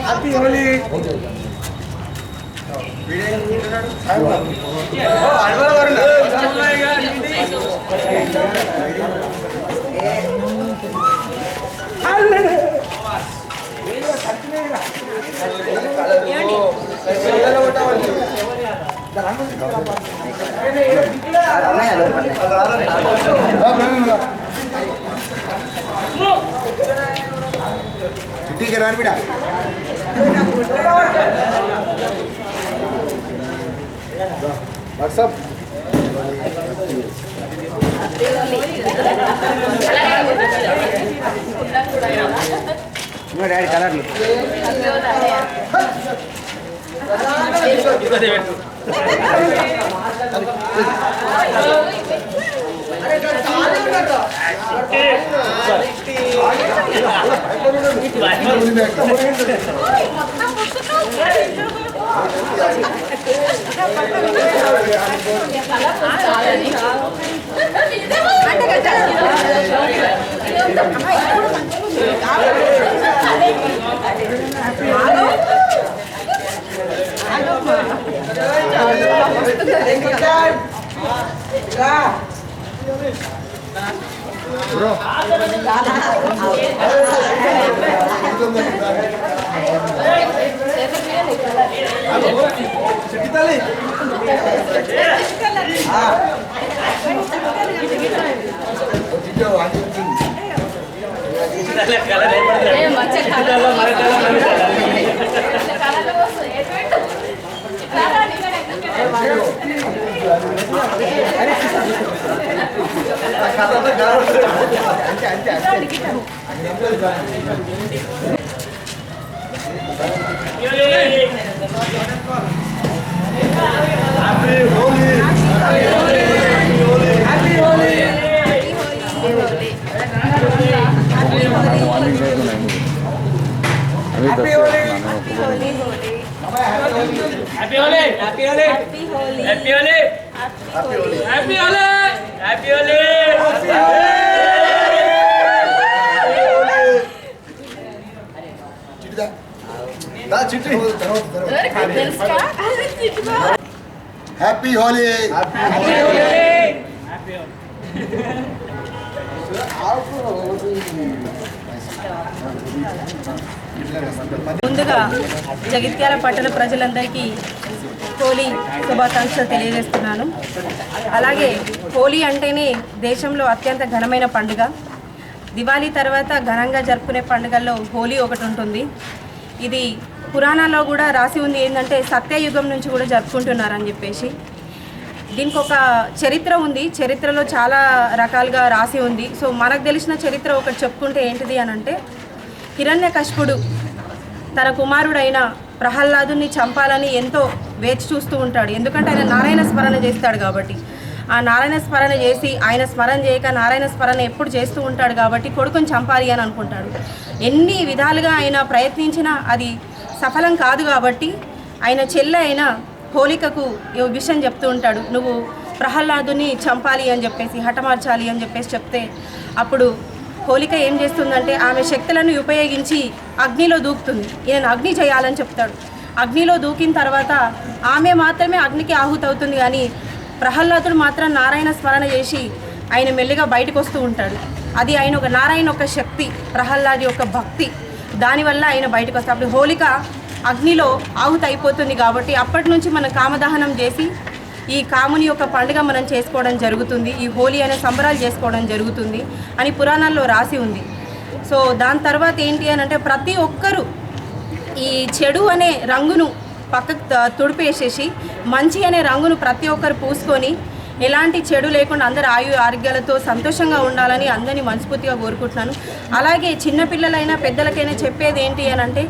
Happy Holi. ठीक है रान बेटा WhatsApp daddy colour bro happy Holi. ముందుగా జగిత్యాల పట్టణ ప్రజలందరికీ హోలీ శుభాకాంక్షలు తెలియజేస్తున్నాను. అలాగే హోలీ అంటేనే దేశంలో అత్యంత ఘనమైన పండుగ. దివాళీ తర్వాత ఘనంగా జరుపుకునే పండుగల్లో హోలీ ఒకటి ఉంటుంది. ఇది పురాణాల్లో కూడా రాసి ఉంది ఏంటంటే సత్యయుగం నుంచి కూడా జరుపుకుంటున్నారని చెప్పేసి. దీనికి ఒక చరిత్ర ఉంది. చరిత్రలో చాలా రకాలుగా రాసి ఉంది. సో మనకు తెలిసిన చరిత్ర ఒకటి చెప్పుకుంటే ఏంటిది అని అంటే, హిరణ్యకశిపుడు తన కుమారుడైన ప్రహ్లాదుని చంపాలని ఎంతో వేచి చూస్తూ ఉంటాడు. ఎందుకంటే ఆయన నారాయణ స్మరణ చేస్తాడు కాబట్టి. ఆ నారాయణ స్మరణ చేసి ఆయన స్మరణ చేయక నారాయణ స్మరణ ఎప్పుడు చేస్తూ ఉంటాడు కాబట్టి కొడుకుని చంపాలి అని అనుకుంటాడు. ఎన్ని విధాలుగా ఆయన ప్రయత్నించినా అది సఫలం కాదు కాబట్టి ఆయన చెల్లె అయిన హోలికకు ఈ విషయం చెప్తూ ఉంటాడు, నువ్వు ప్రహ్లాదుని చంపాలి అని చెప్పేసి హఠమార్చాలి అని చెప్పేసి చెప్తే, అప్పుడు హోలిక ఏం చేస్తుందంటే ఆమె శక్తులను ఉపయోగించి అగ్నిలో దూకుతుంది. ఈయన అగ్ని చేయాలని చెప్తాడు. అగ్నిలో దూకిన తర్వాత ఆమె మాత్రమే అగ్నికి ఆహుతవుతుంది, కానీ ప్రహ్లాదుడు మాత్రం నారాయణ స్మరణ చేసి ఆయన మెల్లిగా బయటకు వస్తూ ఉంటాడు. అది ఆయన ఒక నారాయణ ఒక శక్తి, ప్రహ్లాది యొక్క భక్తి, దానివల్ల ఆయన బయటకు వస్తాడు. అప్పుడు హోలిక అగ్నిలో ఆహుతి అయిపోతుంది కాబట్టి అప్పటి నుంచి మనం కామదహనం చేసి ఈ కాముని యొక్క పండుగ మనం చేసుకోవడం జరుగుతుంది. ఈ హోలీ అనే సంబరాలు చేసుకోవడం జరుగుతుంది అని పురాణాల్లో రాసి ఉంది. సో దాని తర్వాత ఏంటి అని అంటే, ప్రతి ఒక్కరూ ఈ చెడు అనే రంగును పక్కకు తుడిపేసేసి మంచి అనే రంగును ప్రతి ఒక్కరు పూసుకొని ఎలాంటి చెడు లేకుండా అందరు ఆరోగ్యాలతో సంతోషంగా ఉండాలని అందరినీ మనస్ఫూర్తిగా కోరుకుంటున్నాను. అలాగే చిన్నపిల్లలైనా పెద్దలకైనా చెప్పేది ఏంటి అని అంటే,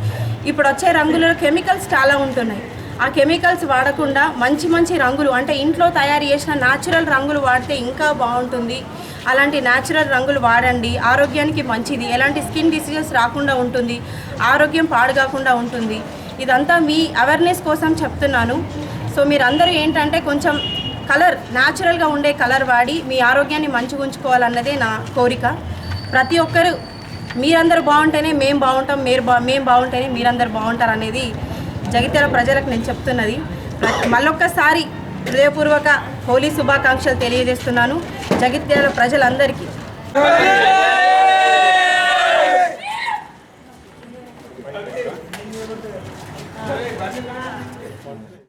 ఇప్పుడు వచ్చే రంగులలో కెమికల్స్ చాలా ఉంటున్నాయి. ఆ కెమికల్స్ వాడకుండా మంచి మంచి రంగులు అంటే ఇంట్లో తయారు చేసిన న్యాచురల్ రంగులు వాడితే ఇంకా బాగుంటుంది. అలాంటి న్యాచురల్ రంగులు వాడండి, ఆరోగ్యానికి మంచిది, ఎలాంటి స్కిన్ డిసీజెస్ రాకుండా ఉంటుంది, ఆరోగ్యం పాడుగాకుండా ఉంటుంది. ఇదంతా మీ అవేర్నెస్ కోసం చెప్తున్నాను. సో మీరందరూ ఏంటంటే కొంచెం కలర్ న్యాచురల్గా ఉండే కలర్ వాడి మీ ఆరోగ్యాన్ని మంచిగా ఉంచుకోవాలన్నదే నా కోరిక. ప్రతి ఒక్కరు మీరందరూ బాగుంటేనే మేము బాగుంటాం, మేము బాగుంటేనే మీరందరూ బాగుంటారు అనేది జగిత్యాల ప్రజలకు నేను చెప్తున్నది. మళ్ళొక్కసారి హృదయపూర్వక హోలీ శుభాకాంక్షలు తెలియజేస్తున్నాను జగిత్యాల ప్రజలందరికీ.